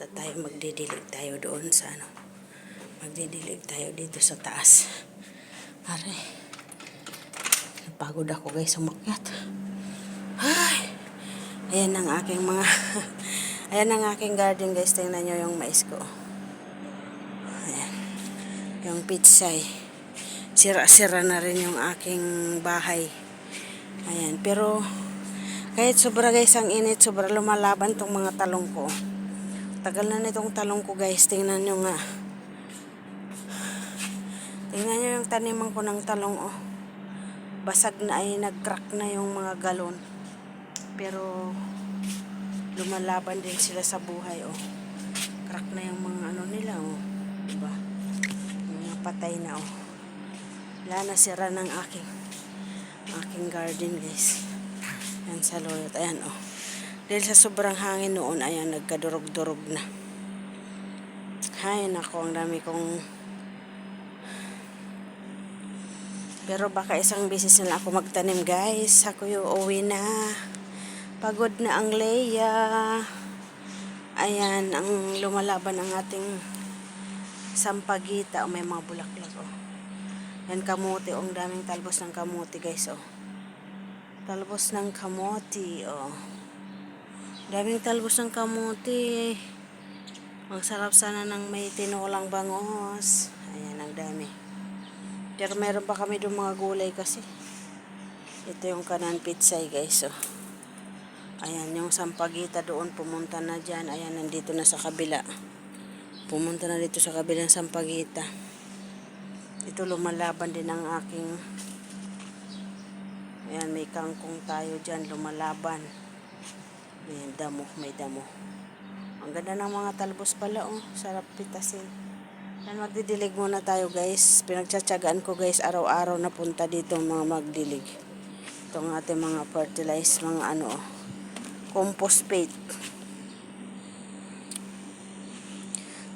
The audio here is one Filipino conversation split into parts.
Tayo magdidilig tayo doon sa magdidilig tayo dito sa taas. Are, napagod ako guys umakyat. Ay, ayan ang aking mga ayan ang aking garden guys. Tingnan nyo yung mais ko. Ayan, yung pitsay. Sira-sira na rin yung aking bahay. Ayan, pero kahit sobra guys ang init, sobra lumalaban tong mga talong ko. Tagal na nitong talong ko guys. Tingnan nyo nga. Tingnan nyo yung taniman ko ng talong oh. Basag na ay nag-crack na yung mga galon. Pero lumalaban din sila sa buhay oh. Crack na yung mga ano nila oh. Diba? Mga patay na oh. Wala na sira ng aking garden guys. Yan sa lulot. Ayan oh. Dahil sa sobrang hangin noon, ayan, nagkadurog-durog na. Hay, nako, ang dami kong... Pero baka isang beses na ako magtanim, guys. Ako yung uwi na. Pagod na ang Leia. Ayan, ang lumalaban ang ating sampagita. O, may mga bulaklak, oh. Yan, kamote. Ang daming talbos ng kamote, guys, oh. Talbos ng kamote, oh. Daming talbos ng kamote. Ang sarap sana ng may tinolang bangos. Ayan, ang dami. Pero meron pa kami doon mga gulay kasi. Ito yung kanan pitsay guys. Oh. Ayan, yung sampagita doon pumunta na dyan. Ayan, nandito na sa kabila. Pumunta na dito sa kabilang sampagita. Ito lumalaban din ang aking... Ayan, may kangkong tayo dyan. Lumalaban. Ayan, damo, may damo. Ang ganda ng mga talbos pala, oh. Sarap pitasin. Yan, magdidilig muna tayo, guys. Pinagtsatsagaan ko, guys, araw-araw na punta dito mga magdilig. Itong ating mga fertilize, mga ano, oh. Compost paste.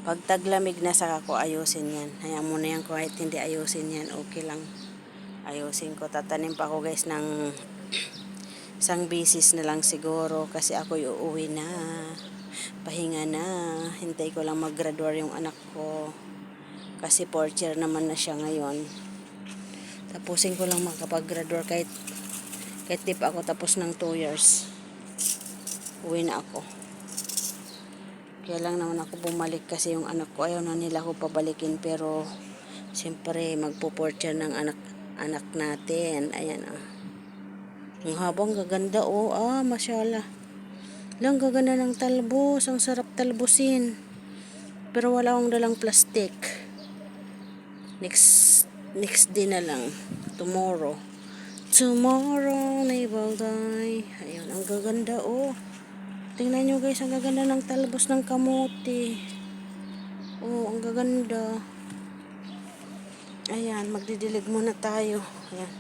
Pag taglamig na, saka ko ayusin yan. Hayaan muna yan, kahit hindi ayusin yan, okay lang. Ayusin ko. Tatanim pa ako, guys, ng... isang bisis na lang siguro kasi ako uuwi na, pahinga na, hintay ko lang mag-graduate yung anak ko kasi 4th year naman na siya ngayon. Tapusin ko lang makapag-graduate kahit di pa ako tapos ng 2 years, uwi na ako. Kaya lang naman ako bumalik kasi yung anak ko ayaw na nila ako pabalikin, pero siyempre magpo-4th year ng anak natin. Ayan ah. Ang habang gaganda oh. Ah, masyala. Lang gaganda ng talbos. Ang sarap talbusin. Pero wala akong dalang plastic. Next day na lang. Tomorrow naval die. Ayun, ang gaganda oh. Tingnan nyo guys, ang gaganda ng talbos ng kamote. Oh, ang gaganda. Ayan, magdidilig muna tayo. Ayan.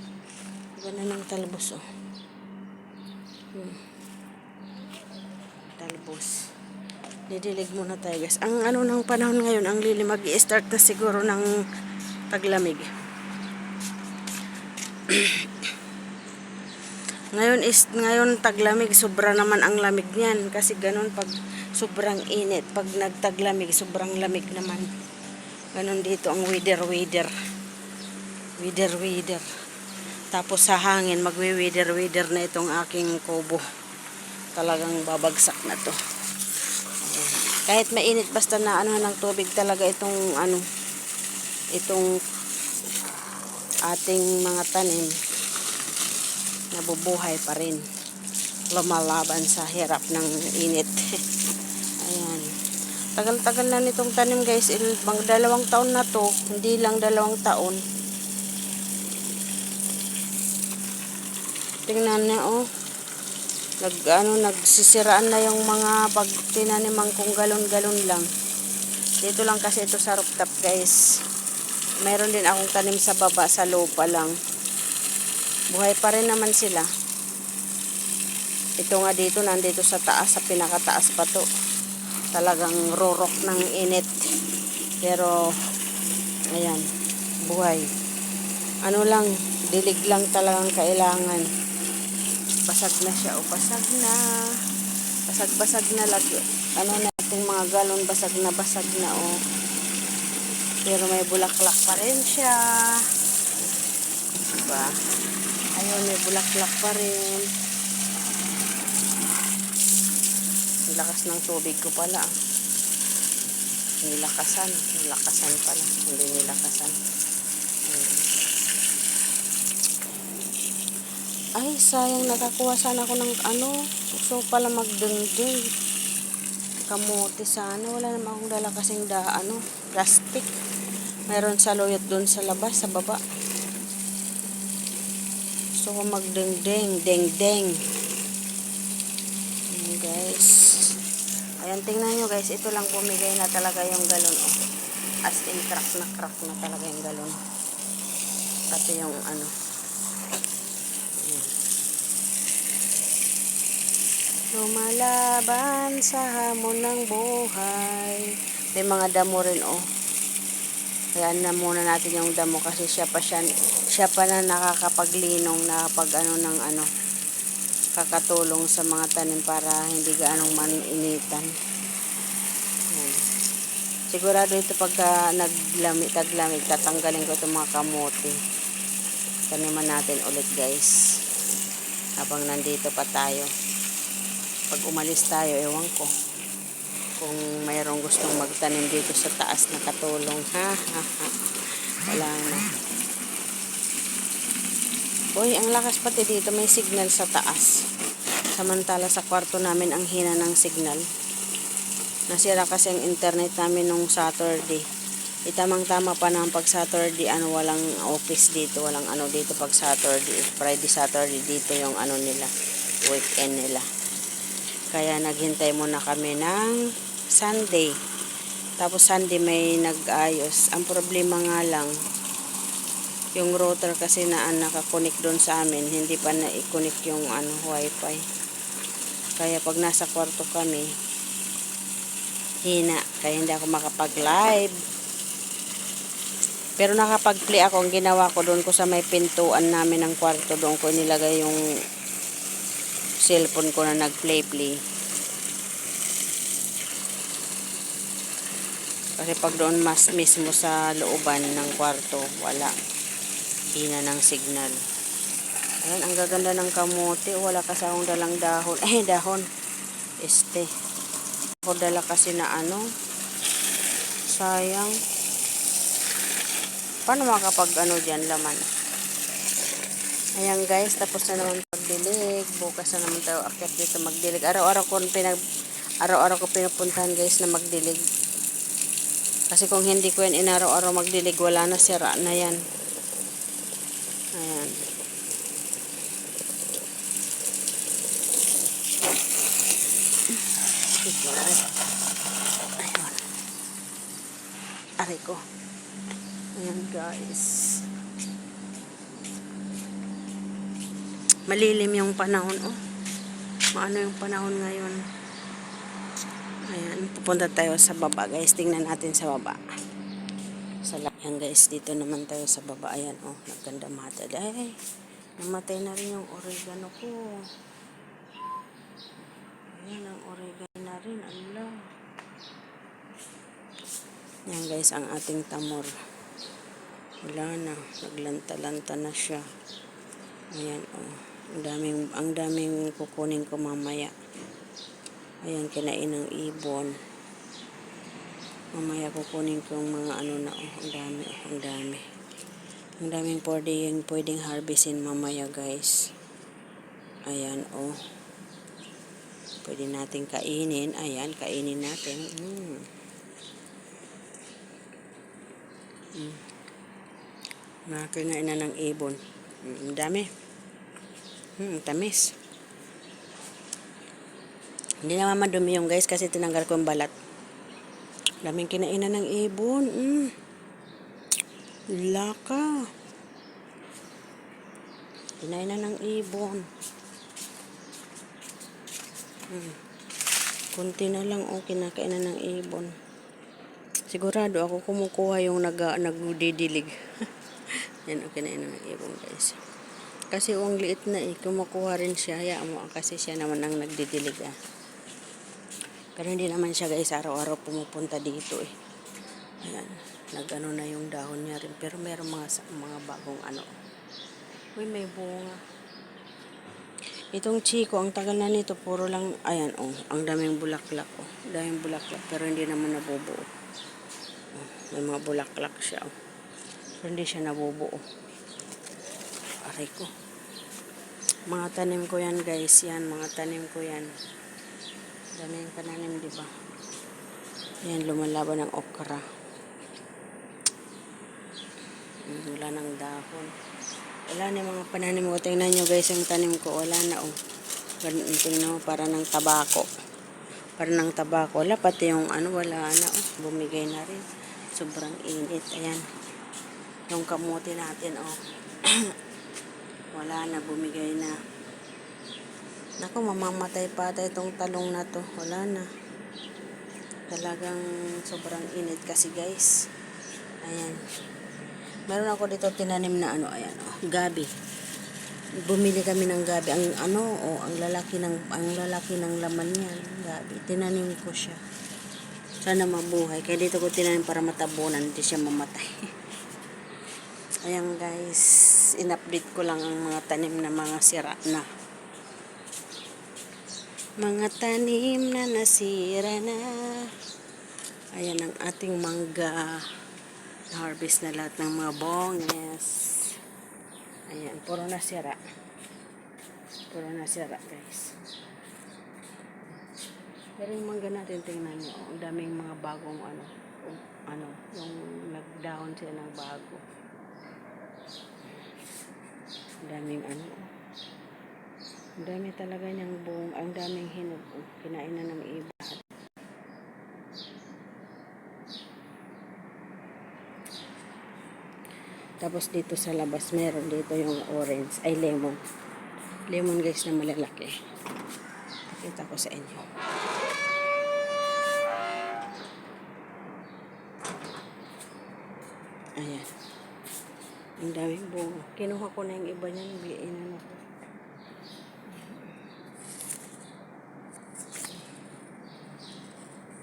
Ganda ng talbos oh. Talbos. Didilig muna tayo guys. Ang ano ng panahon ngayon, ang lilimag i-start na siguro ng taglamig. ngayon taglamig, sobra naman ang lamig niyan kasi ganun pag sobrang init, pag nagtaglamig sobrang lamig naman. Ganun dito ang weather. Tapos sa hangin, magwi-wither na itong aking kubo. Talagang babagsak na to. Ayan. Kahit mainit, basta na ano ng tubig talaga itong ating mga tanim, nabubuhay pa rin. Lumalaban sa hirap ng init. Ayan. Tagal-tagal na nitong tanim guys. Mga 2 taon na to. Hindi lang 2 taon. Tingnan niya oh. Nagsisiraan na yung mga pag tinaniman kong galon-galon lang. Dito lang kasi ito sa rooftop guys. Mayroon din akong tanim sa baba, sa lupa lang. Buhay pa rin naman sila. Ito nga dito, nandito sa taas, sa pinakataas pa to. Talagang rurok ng init. Pero ayan, buhay. Ano lang, dilig lang talagang kailangan. Basag na siya o basag na. Basag-basag na lagi. Ano natin mga galon basag na oh. Pero may bulaklak pa rin siya. Diba? Ayun, may bulaklak pa rin. Nilakas ng tubig ko pala. Nilakasan pala. Hindi nilakasan. Ay, sayang, nakakuha sana ako ng gusto ko pala magdengdeng. Kamote sana. Wala naman akong dala kasing plastic. Mayroon sa loyot doon sa labas, sa baba. Gusto ko magdengdeng. Dengdeng. Ayan, guys. Ayan, tingnan nyo guys. Ito lang bumigay na talaga yung galon. Oh. As in, crack na talaga yung galon. Pati yung lumalaban sa hamon ng buhay. May mga damo rin oh. Kaya na muna natin yung damo kasi siya pa na nakakapaglinong na pag kakatulong sa mga tanim para hindi gaanong maninitan. Sigurado ito pagka taglamig, tatanggalin ko itong mga kamote. Taniman natin ulit guys. Habang nandito pa tayo. Pag umalis tayo, ewan ko kung mayroong gustong magtanim dito sa taas na katulong. Wala na. Uy, ang lakas pati dito, may signal sa taas. Samantala sa kwarto namin ang hina ng signal. Nasira kasi ang internet namin nung Saturday. Itamang-tama pa ng pag Saturday, walang office dito, walang dito pag Saturday. Friday, Saturday dito yung nila, weekend nila. Kaya naghintay muna kami ng Sunday. Tapos Sunday may nag-ayos. Ang problema nga lang, yung router kasi na nakakonik doon sa amin, hindi pa na-i-connect yung wifi. Kaya pag nasa kwarto kami, hina. Kaya hindi ako makapag-live. Pero nakapag-play ako. Ang ginawa ko doon ko sa may pintuan namin ng kwarto, doon ko nilagay yung cellphone ko na nag-play. Kasi pag doon mas mismo sa looban ng kwarto, wala. Hina ng signal. Ayan, ang gaganda ng kamote. Wala kasi akong dalang dahon. Dahon. Ako dala kasi na sayang. Paano makapag dyan laman? Ayan guys, tapos na naman pagdilig. Bukas na naman tayo akyat dito magdilig. Araw-araw ko pinupuntahan guys na magdilig. Kasi kung hindi ko yan inaraw-araw magdilig, wala na, sira na yan. Ayan. Ayun. Aray ko. Ayan guys. Malilim yung panahon oh. Maano yung panahon ngayon. Ayan, pupunta tayo sa baba guys. Tingnan natin sa baba. Ayan guys, dito naman tayo sa baba. Ayan oh, nagganda mata. Ay, namatay na rin yung oregano ko. Ayan, ang oregano na rin. Allah. Ayan guys, ang ating tamor. Wala na, naglanta-lanta na siya. Ayan oh. Ang daming kukunin ko mamaya. Ayan, kinain ng ibon. Mamaya kukunin ko yung mga na oh. Ang dami. Ang daming pwedeng harvestin mamaya guys. Ayan oh. Pwede natin kainin. Ayan, kainin natin. Nakakain na ng ibon. Ang dami. Tamis. Hindi naman madumi yung guys kasi tinanggal ko yung balat. Daming kinainan ng ibon. Laka. Kinainan ng ibon. Kunti na lang kinakainan ng ibon. Sigurado ako kumukuha yung nagdidilig. Yan kinainan ng ibon guys. Kasi ang liit na kumukuha rin siya. Hayaan mo kasi siya naman ang nagdidilig Pero hindi naman siya guys araw-araw pumupunta dito eh. Ayan, nag-ano na yung dahon niya rin. Pero meron mga bagong ano. Uy, may bunga. Itong chiko, ang tagal na nito, puro lang, ayan, oh, ang daming bulaklak, oh. Daming bulaklak, pero hindi naman nabubuo. Oh, may mga bulaklak siya, oh. Pero hindi siya nabubuo. Aray ko. Mga tanim ko yan, guys, yan, mga tanim ko yan. Daming pananim, di ba? Yan, lumalaban ng okra. Wala ng dahon. Wala na mga pananim ko. Tingnan nyo guys, yung tanim ko. Wala na oh. Tingnan mo, para ng tabako. Para ng tabako. Wala, pati yung ano, wala na oh. Bumigay na rin. Sobrang init. Ayan. Yung kamote natin oh. Wala na, bumigay na. Naku, mamamatay pa ata itong talong na to. Wala na. Talagang sobrang init kasi guys. Ayan. Meron ako dito tinanim na ano, ayan oh, gabi. Bumili kami ng gabi. Ang ano, oh, ang lalaki ng laman niyan, gabi. Tinanim ko siya. Sana mabuhay. Kaya dito ko tinanim para matabunan, hindi siya mamatay. Ayan guys, in-update ko lang ang mga tanim na mga sira na. Mga tanim na nasira na. Ayan ang ating mangga. Harvest na lahat ng mga bonges. Ayan, puro nasira. Puro nasira, guys. Pero yung mangga natin, tingnan nyo. Ang daming mga bagong yung nagdahon sila ng bago. Ang daming ano. Ang dami talaga niyang buong, ang daming hinog. Kinain na ng iba. Tapos dito sa labas, meron dito yung orange, ay lemon. Lemon guys na malalaki. Pakita ko sa inyo. Ayan. Ang daming bunga. Kinuha ko na yung iba niyan, inano ko.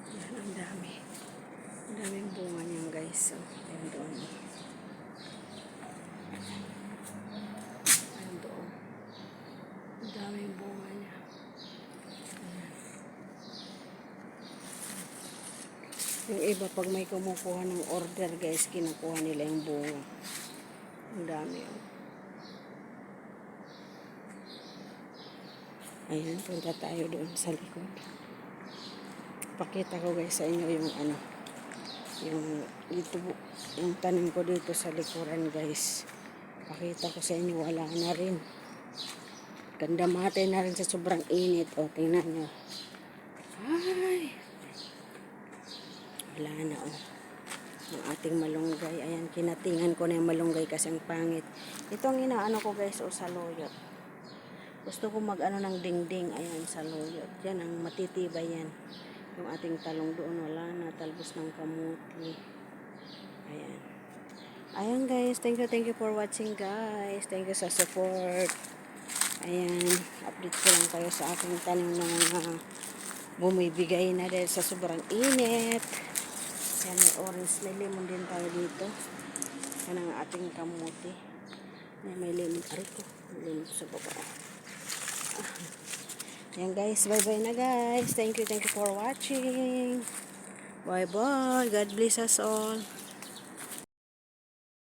Ayan, ang dami. Ang daming bunga niyan guys. So, ayan doon. Daming bunga niya. Ayan. Yung iba, pag may kumukuha ng order guys, kinukuha nila yung bunga. Ang dami oh. Ayan, punta tayo doon sa likod. Pakita ko guys sa inyo yung ano, yung tanim ko dito sa likuran guys. Pakita ko sa inyo, wala na rin. Ganda matay na rin sa sobrang init. O, tingnan nyo. Ay! Wala na, o. Ang ating malunggay. Ayan, kinatingan ko na yung malunggay kasi ang pangit. Ito ang inaano ko guys, o saluyot. Gusto ko mag-ano ng dingding. Ayan, saluyot. Yan, ang matitibay yan. Yung ating talong doon, wala na. Talbos ng kamuti. Ayan. Ayan guys, thank you for watching guys. Thank you sa support. Ayan, update ko lang kayo sa aking tanim na bumibigay na dahil sa sobrang init. Ayan, may orange, may lemon din tayo dito. Yan ang ating kamuti. May lemon, arito. May lemon sa baba. Ayan guys, bye-bye na guys. Thank you for watching. Bye-bye. God bless us all.